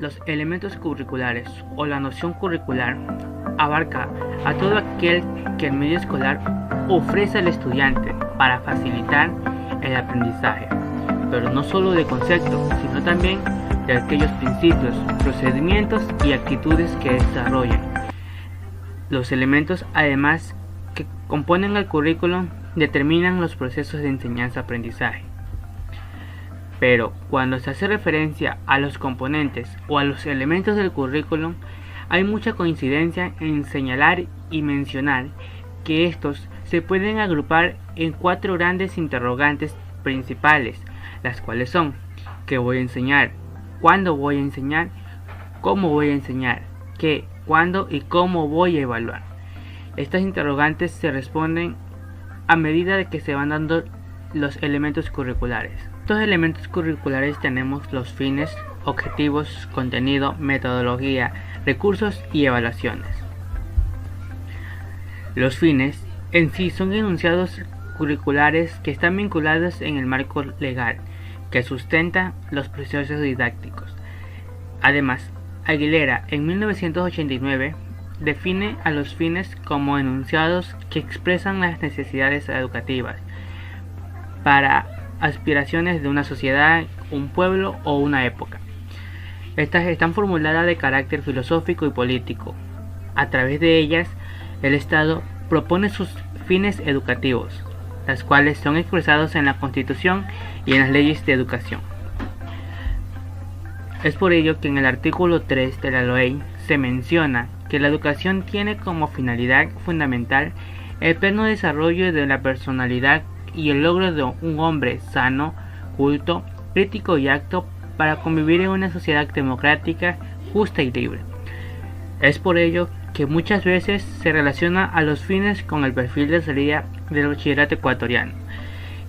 Los elementos curriculares o la noción curricular abarca a todo aquel que el medio escolar ofrece al estudiante para facilitar el aprendizaje, pero no solo de conceptos, sino también de aquellos principios, procedimientos y actitudes que desarrollan. Los elementos, además, que componen el currículum determinan los procesos de enseñanza-aprendizaje. Pero cuando se hace referencia a los componentes o a los elementos del currículum, hay mucha coincidencia en señalar y mencionar que estos se pueden agrupar en 4 grandes interrogantes principales, las cuales son: ¿qué voy a enseñar? ¿Cuándo voy a enseñar? ¿Cómo voy a enseñar? ¿Qué, cuándo y cómo voy a evaluar? Estas interrogantes se responden a medida de que se van dando los elementos curriculares. Estos elementos curriculares tenemos los fines, objetivos, contenido, metodología, recursos y evaluaciones. Los fines en sí son enunciados curriculares que están vinculados en el marco legal que sustenta los procesos didácticos. Además, Aguilera en 1989 define a los fines como enunciados que expresan las necesidades educativas para aspiraciones de una sociedad, un pueblo o una época. Estas están formuladas de carácter filosófico y político. A través de ellas, el Estado propone sus fines educativos, las cuales son expresados en la Constitución y en las leyes de educación. Es por ello que en el artículo 3 de la ley se menciona que la educación tiene como finalidad fundamental el pleno desarrollo de la personalidad y el logro de un hombre sano, culto, crítico y apto para convivir en una sociedad democrática, justa y libre. Es por ello que muchas veces se relaciona a los fines con el perfil de salida del bachillerato ecuatoriano.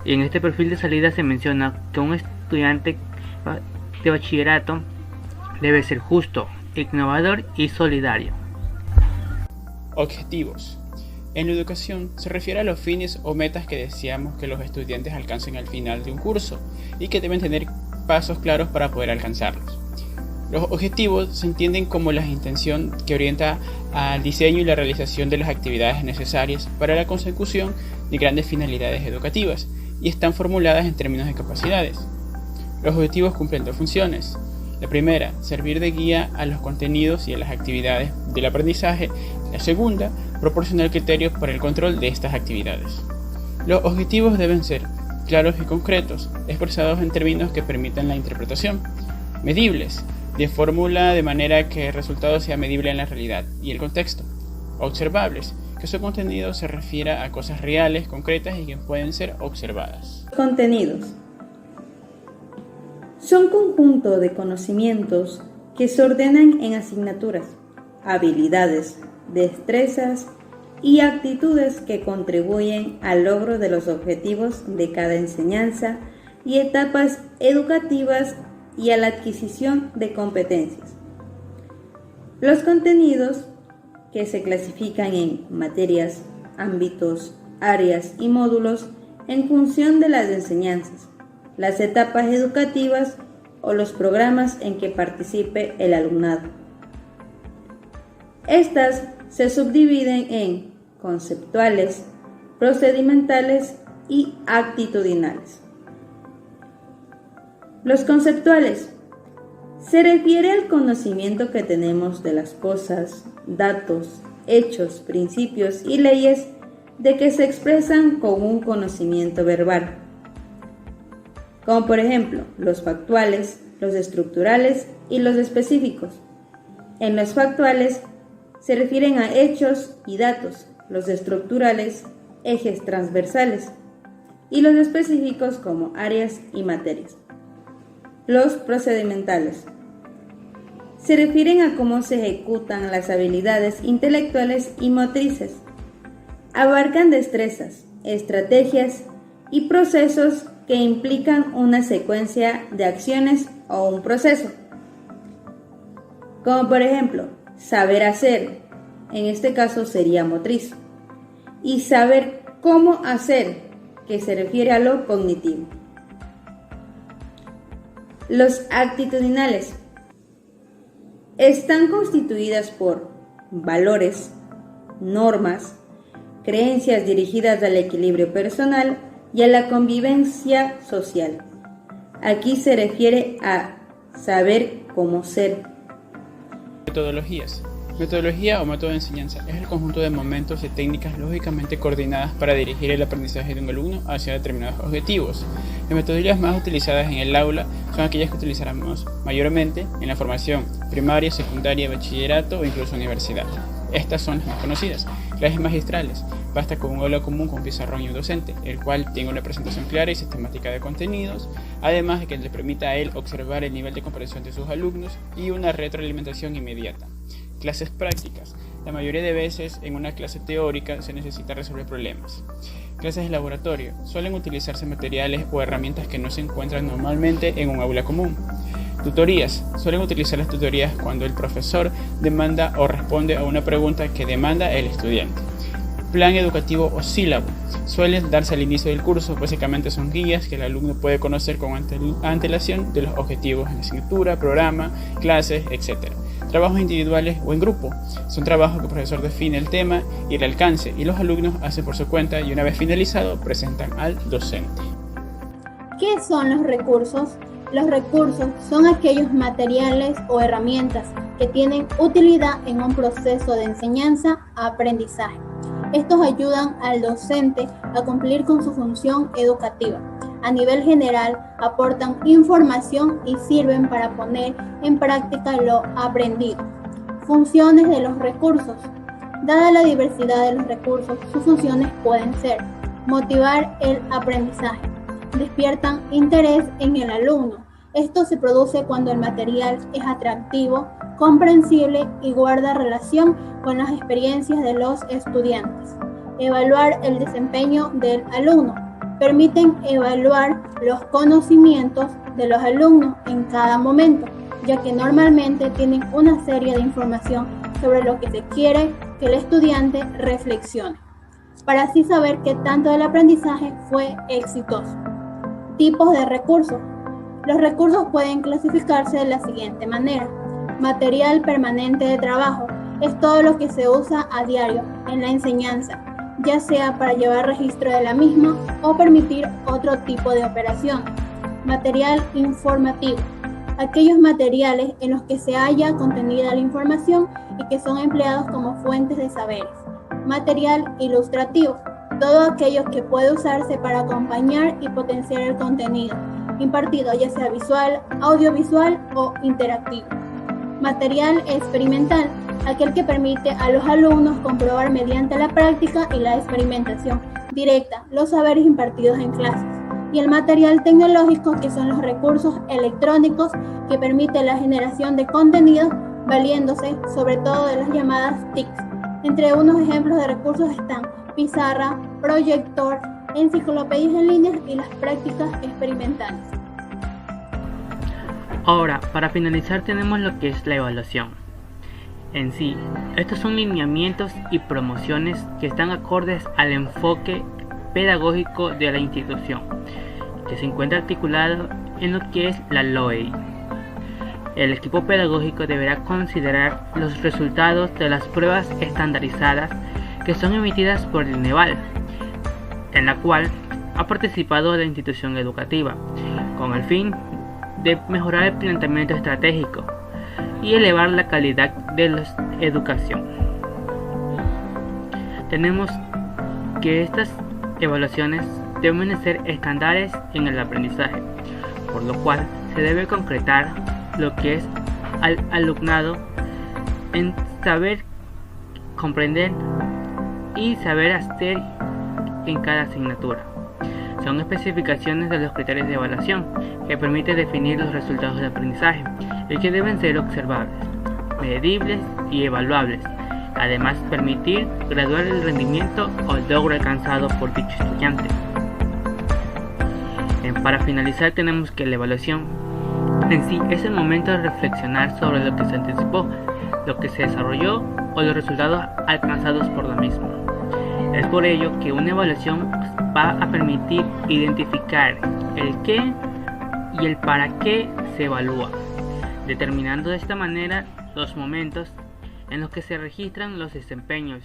Y en este perfil de salida se menciona que un estudiante de bachillerato debe ser justo, innovador y solidario. Objetivos. En la educación se refiere a los fines o metas que deseamos que los estudiantes alcancen al final de un curso y que deben tener pasos claros para poder alcanzarlos. Los objetivos se entienden como la intención que orienta al diseño y la realización de las actividades necesarias para la consecución de grandes finalidades educativas y están formuladas en términos de capacidades. Los objetivos cumplen 2 funciones. La primera, servir de guía a los contenidos y a las actividades del aprendizaje. La segunda, proporcionar criterios para el control de estas actividades. Los objetivos deben ser claros y concretos, expresados en términos que permitan la interpretación. Medibles, de fórmula de manera que el resultado sea medible en la realidad y el contexto. Observables, que su contenido se refiera a cosas reales, concretas y que pueden ser observadas. Contenidos. Son conjunto de conocimientos que se ordenan en asignaturas, habilidades, destrezas y actitudes que contribuyen al logro de los objetivos de cada enseñanza y etapas educativas y a la adquisición de competencias. Los contenidos, que se clasifican en materias, ámbitos, áreas y módulos en función de las enseñanzas, las etapas educativas o los programas en que participe el alumnado. Estas se subdividen en conceptuales, procedimentales y actitudinales. Los conceptuales se refiere al conocimiento que tenemos de las cosas, datos, hechos, principios y leyes de que se expresan con un conocimiento verbal, como por ejemplo los factuales, los estructurales y los específicos. En los factuales se refieren a hechos y datos, los estructurales, ejes transversales, y los específicos como áreas y materias. Los procedimentales se refieren a cómo se ejecutan las habilidades intelectuales y motrices. Abarcan destrezas, estrategias y procesos que implican una secuencia de acciones o un proceso. Como por ejemplo, saber hacer, en este caso sería motriz, y saber cómo hacer, que se refiere a lo cognitivo. Los actitudinales están constituidas por valores, normas, creencias dirigidas al equilibrio personal y a la convivencia social. Aquí se refiere a saber cómo ser. Metodologías. Metodología o método de enseñanza es el conjunto de momentos y técnicas lógicamente coordinadas para dirigir el aprendizaje de un alumno hacia determinados objetivos. Las metodologías más utilizadas en el aula son aquellas que utilizaremos mayormente en la formación primaria, secundaria, bachillerato o incluso universidad. Estas son las más conocidas. Clases magistrales. Basta con un aula común con pizarrón y un docente, el cual tenga una presentación clara y sistemática de contenidos, además de que le permita a él observar el nivel de comprensión de sus alumnos y una retroalimentación inmediata. Clases prácticas. La mayoría de veces en una clase teórica se necesita resolver problemas. Clases de laboratorio. Suelen utilizarse materiales o herramientas que no se encuentran normalmente en un aula común. Tutorías. Suelen utilizar las tutorías cuando el profesor demanda o responde a una pregunta que demanda el estudiante. Plan educativo o sílabo. Suelen darse al inicio del curso, básicamente son guías que el alumno puede conocer con antelación de los objetivos en la asignatura, programa, clases, etc. Trabajos individuales o en grupo. Son trabajos que el profesor define el tema y el alcance y los alumnos hacen por su cuenta y una vez finalizado presentan al docente. ¿Qué son los recursos? Los recursos son aquellos materiales o herramientas que tienen utilidad en un proceso de enseñanza-aprendizaje. Estos ayudan al docente a cumplir con su función educativa. A nivel general, aportan información y sirven para poner en práctica lo aprendido. Funciones de los recursos. Dada la diversidad de los recursos, sus funciones pueden ser: motivar el aprendizaje, despiertan interés en el alumno. Esto se produce cuando el material es atractivo, comprensible y guarda relación con las experiencias de los estudiantes. Evaluar el desempeño del alumno. Permiten evaluar los conocimientos de los alumnos en cada momento, ya que normalmente tienen una serie de información sobre lo que se quiere que el estudiante reflexione, para así saber qué tanto del aprendizaje fue exitoso. Tipos de recursos. Los recursos pueden clasificarse de la siguiente manera. Material permanente de trabajo es todo lo que se usa a diario en la enseñanza, ya sea para llevar registro de la misma o permitir otro tipo de operación. Material informativo. Aquellos materiales en los que se halla contenida la información y que son empleados como fuentes de saberes. Material ilustrativo. Todo aquello que puede usarse para acompañar y potenciar el contenido impartido, ya sea visual, audiovisual o interactivo. Material experimental. Aquel que permite a los alumnos comprobar mediante la práctica y la experimentación directa los saberes impartidos en clases. Y el material tecnológico, que son los recursos electrónicos que permiten la generación de contenido valiéndose sobre todo de las llamadas TIC. Entre unos ejemplos de recursos están pizarra, proyector, enciclopedias en línea y las prácticas experimentales. Ahora, para finalizar tenemos lo que es la evaluación. En sí, estos son lineamientos y promociones que están acordes al enfoque pedagógico de la institución, que se encuentra articulado en lo que es la LOEI. El equipo pedagógico deberá considerar los resultados de las pruebas estandarizadas que son emitidas por el INEVAL, en la cual ha participado la institución educativa, con el fin de mejorar el planteamiento estratégico y elevar la calidad de la educación. Tenemos que estas evaluaciones deben de ser estándares en el aprendizaje, por lo cual se debe concretar lo que es al alumnado en saber comprender y saber hacer en cada asignatura. Son especificaciones de los criterios de evaluación que permiten definir los resultados de aprendizaje y que deben ser observables, medibles y evaluables. Además, permitir graduar el rendimiento o el logro alcanzado por dicho estudiante. Para finalizar, tenemos que la evaluación en sí es el momento de reflexionar sobre lo que se anticipó, lo que se desarrolló o los resultados alcanzados por la misma. Es por ello que una evaluación va a permitir identificar el qué y el para qué se evalúa, determinando de esta manera los momentos en los que se registran los desempeños.